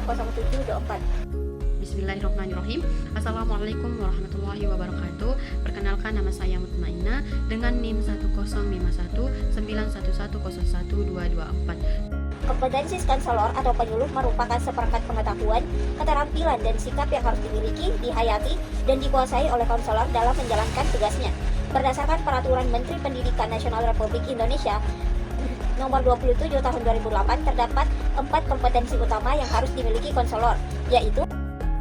00724. Bismillahirrahmanirrahim. Assalamualaikum warahmatullahi wabarakatuh. Perkenalkan, nama saya Mutmainah dengan NIM 1051911010124. Kompetensi konselor atau penyuluh merupakan seperangkat pengetahuan, keterampilan, dan sikap yang harus dimiliki, dihayati, dan dikuasai oleh konselor dalam menjalankan tugasnya. Berdasarkan Peraturan Menteri Pendidikan Nasional Republik Indonesia Nomor 27 Tahun 2008, terdapat 4 kompetensi utama yang harus dimiliki konselor, yaitu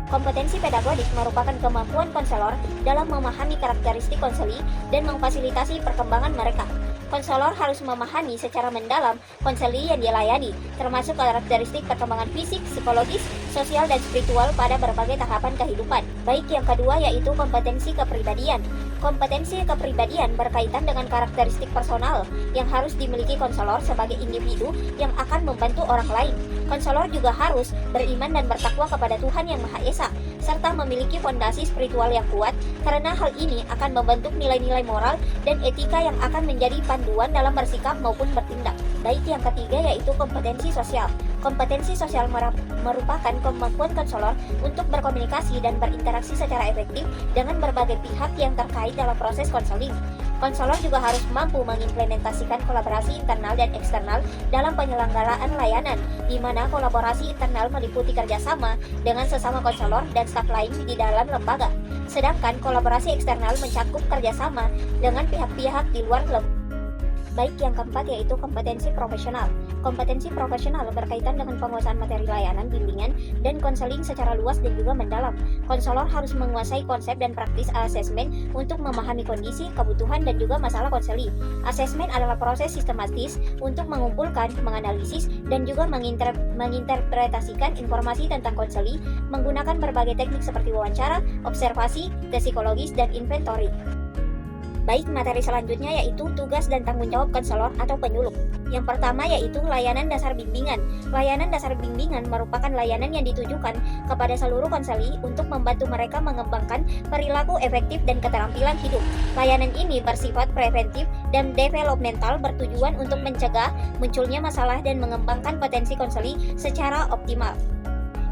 kompetensi pedagogik merupakan kemampuan konselor dalam memahami karakteristik konseli dan memfasilitasi perkembangan mereka. Konselor harus memahami secara mendalam konseli yang dilayani, termasuk karakteristik perkembangan fisik, psikologis, sosial, dan spiritual pada berbagai tahapan kehidupan. Baik yang kedua yaitu kompetensi kepribadian. Kompetensi kepribadian berkaitan dengan karakteristik personal yang harus dimiliki konselor sebagai individu yang akan membantu orang lain. Konselor juga harus beriman dan bertakwa kepada Tuhan Yang Maha Esa, serta memiliki fondasi spiritual yang kuat, karena hal ini akan membentuk nilai-nilai moral dan etika yang akan menjadi panduan dalam bersikap maupun bertindak. Baik yang ketiga yaitu kompetensi sosial. Kompetensi sosial merupakan kemampuan konselor untuk berkomunikasi dan berinteraksi secara efektif dengan berbagai pihak yang terkait dalam proses konseling. Konselor juga harus mampu mengimplementasikan kolaborasi internal dan eksternal dalam penyelenggaraan layanan, di mana kolaborasi internal meliputi kerjasama dengan sesama konselor dan staf lain di dalam lembaga. Sedangkan kolaborasi eksternal mencakup kerjasama dengan pihak-pihak di luar lembaga. Baik yang keempat yaitu kompetensi profesional. Kompetensi profesional berkaitan dengan penguasaan materi layanan, bimbingan, dan konseling secara luas dan juga mendalam. Konselor harus menguasai konsep dan praktis asesmen untuk memahami kondisi, kebutuhan, dan juga masalah konseli. Asesmen adalah proses sistematis untuk mengumpulkan, menganalisis, dan juga menginterpretasikan informasi tentang konseli menggunakan berbagai teknik seperti wawancara, observasi, tes psikologis, dan inventory. Baik, materi selanjutnya yaitu tugas dan tanggung jawab konselor atau penyuluh. Yang pertama yaitu layanan dasar bimbingan. Layanan dasar bimbingan merupakan layanan yang ditujukan kepada seluruh konseli untuk membantu mereka mengembangkan perilaku efektif dan keterampilan hidup. Layanan ini bersifat preventif dan developmental, bertujuan untuk mencegah munculnya masalah dan mengembangkan potensi konseli secara optimal.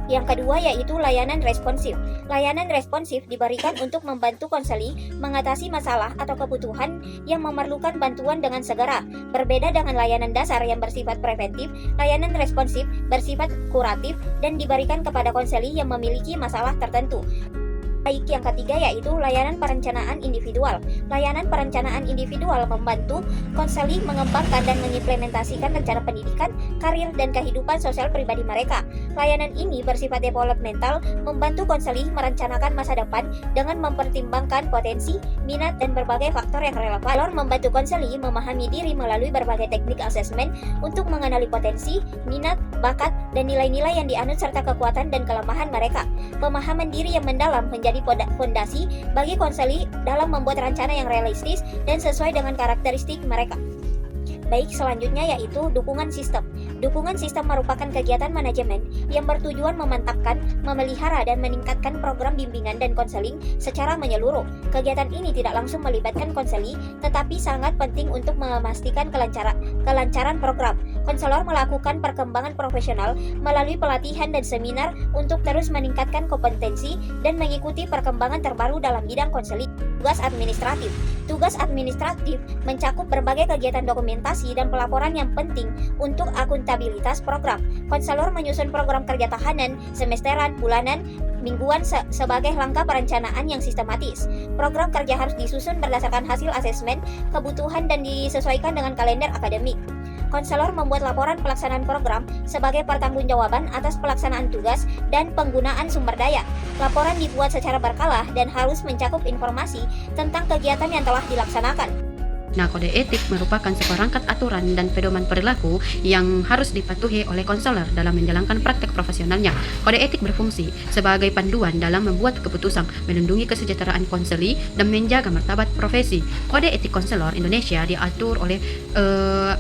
Yang kedua yaitu layanan responsif. Layanan responsif diberikan untuk membantu konseli mengatasi masalah atau kebutuhan yang memerlukan bantuan dengan segera. Berbeda dengan layanan dasar yang bersifat preventif, layanan responsif bersifat kuratif dan diberikan kepada konseli yang memiliki masalah tertentu. Baik yang ketiga yaitu layanan perencanaan individual. Layanan perencanaan individual membantu konseli mengembangkan dan mengimplementasikan rencana pendidikan, karir, dan kehidupan sosial pribadi mereka. Layanan ini bersifat developmental, membantu konseli merencanakan masa depan dengan mempertimbangkan potensi, minat, dan berbagai faktor yang relevan. Konselor membantu konseli memahami diri melalui berbagai teknik asesmen untuk mengenali potensi, minat, bakat, dan nilai-nilai yang dianut serta kekuatan dan kelemahan mereka. Pemahaman diri yang mendalam menjadi fondasi bagi konseli dalam membuat rencana yang realistis dan sesuai dengan karakteristik mereka. Baik, selanjutnya yaitu dukungan sistem. Dukungan sistem merupakan kegiatan manajemen yang bertujuan memantapkan, memelihara, dan meningkatkan program bimbingan dan konseling secara menyeluruh. Kegiatan ini tidak langsung melibatkan konseli, tetapi sangat penting untuk memastikan kelancaran program. Konselor melakukan perkembangan profesional melalui pelatihan dan seminar untuk terus meningkatkan kompetensi dan mengikuti perkembangan terbaru dalam bidang konseling. Tugas administratif. Tugas administratif mencakup berbagai kegiatan dokumentasi dan pelaporan yang penting untuk akuntabilitas program. Konselor menyusun program kerja tahanan, semesteran, bulanan, mingguan sebagai langkah perencanaan yang sistematis. Program kerja harus disusun berdasarkan hasil asesmen, kebutuhan, dan disesuaikan dengan kalender akademik. Konselor membuat laporan pelaksanaan program sebagai pertanggungjawaban atas pelaksanaan tugas dan penggunaan sumber daya. Laporan dibuat secara berkala dan harus mencakup informasi tentang kegiatan yang telah dilaksanakan. Nah, kode etik merupakan seperangkat aturan dan pedoman perilaku yang harus dipatuhi oleh konselor dalam menjalankan praktek profesionalnya. Kode etik berfungsi sebagai panduan dalam membuat keputusan, melindungi kesejahteraan konseli, dan menjaga martabat profesi. Kode etik konselor Indonesia diatur oleh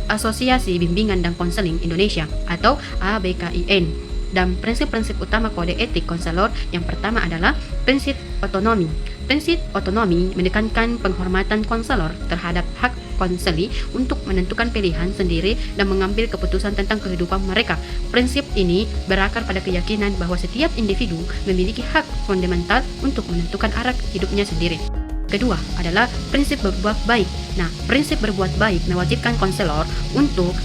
Asosiasi Bimbingan dan Konseling Indonesia atau ABKIN. Dan prinsip-prinsip utama kode etik konselor yang pertama adalah prinsip otonomi. Prinsip otonomi menekankan penghormatan konselor terhadap hak konseli untuk menentukan pilihan sendiri dan mengambil keputusan tentang kehidupan mereka. Prinsip ini berakar pada keyakinan bahwa setiap individu memiliki hak fundamental untuk menentukan arah hidupnya sendiri. Kedua adalah prinsip berbuat baik. Nah, prinsip berbuat baik mewajibkan konselor untuk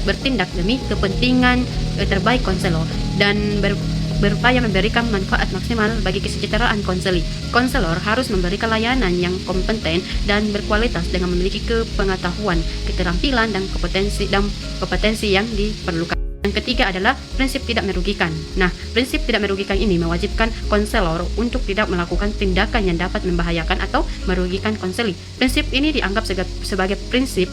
bertindak demi kepentingan terbaik konselor dan berupaya memberikan manfaat maksimal bagi kesejahteraan konseli. Konselor harus memberikan layanan yang kompeten dan berkualitas dengan memiliki kepengetahuan, keterampilan dan kompetensi yang diperlukan. Yang ketiga adalah prinsip tidak merugikan. Nah, prinsip tidak merugikan ini mewajibkan konselor untuk tidak melakukan tindakan yang dapat membahayakan atau merugikan konseli. Prinsip ini dianggap sebagai prinsip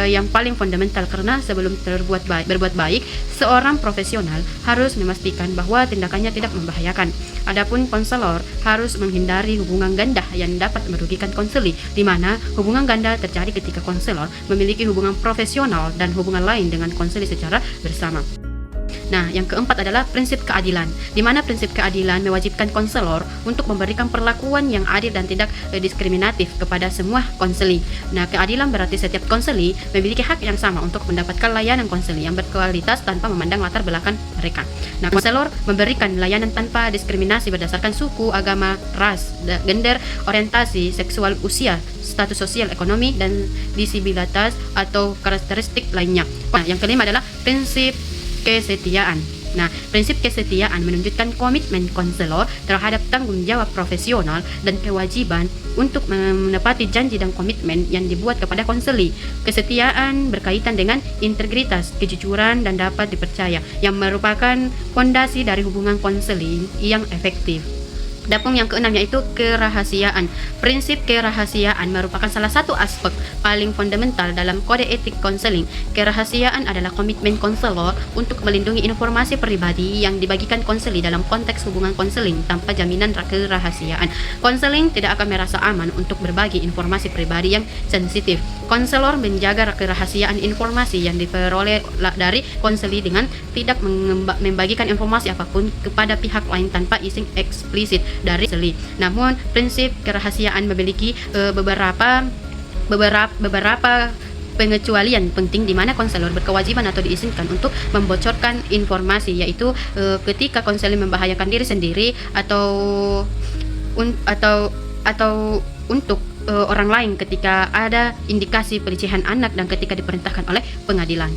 yang paling fundamental karena sebelum berbuat baik, seorang profesional harus memastikan bahwa tindakannya tidak membahayakan. Adapun konselor harus menghindari hubungan ganda yang dapat merugikan konseli, di mana hubungan ganda terjadi ketika konselor memiliki hubungan profesional dan hubungan lain dengan konseli secara bersama. Nah, yang keempat adalah prinsip keadilan, di mana prinsip keadilan mewajibkan konselor untuk memberikan perlakuan yang adil dan tidak diskriminatif kepada semua konseli. Nah, keadilan berarti setiap konseli memiliki hak yang sama untuk mendapatkan layanan konseli yang berkualitas tanpa memandang latar belakang mereka. Nah, konselor memberikan layanan tanpa diskriminasi berdasarkan suku, agama, ras, gender, orientasi seksual, usia, status sosial, ekonomi, dan disabilitas atau karakteristik lainnya. Nah, yang kelima adalah prinsip kesetiaan. Nah, prinsip kesetiaan menunjukkan komitmen konselor terhadap tanggung jawab profesional dan kewajiban untuk menepati janji dan komitmen yang dibuat kepada konseli. Kesetiaan berkaitan dengan integritas, kejujuran, dan dapat dipercaya, yang merupakan fondasi dari hubungan konseli yang efektif. Adapun yang keenam yaitu kerahasiaan. Prinsip kerahasiaan merupakan salah satu aspek paling fundamental dalam kode etik konseling. Kerahasiaan adalah komitmen konselor untuk melindungi informasi pribadi yang dibagikan konseli dalam konteks hubungan konseling tanpa jaminan kerahasiaan. Konseling tidak akan merasa aman untuk berbagi informasi pribadi yang sensitif. Konselor menjaga kerahasiaan informasi yang diperoleh dari konseli dengan tidak membagikan informasi apapun kepada pihak lain tanpa izin eksplisit dari konseli. Namun, prinsip kerahasiaan memiliki beberapa pengecualian penting di mana konselor berkewajiban atau diizinkan untuk membocorkan informasi, yaitu ketika konselor membahayakan diri sendiri atau untuk orang lain, ketika ada indikasi pelecehan anak, dan ketika diperintahkan oleh pengadilan.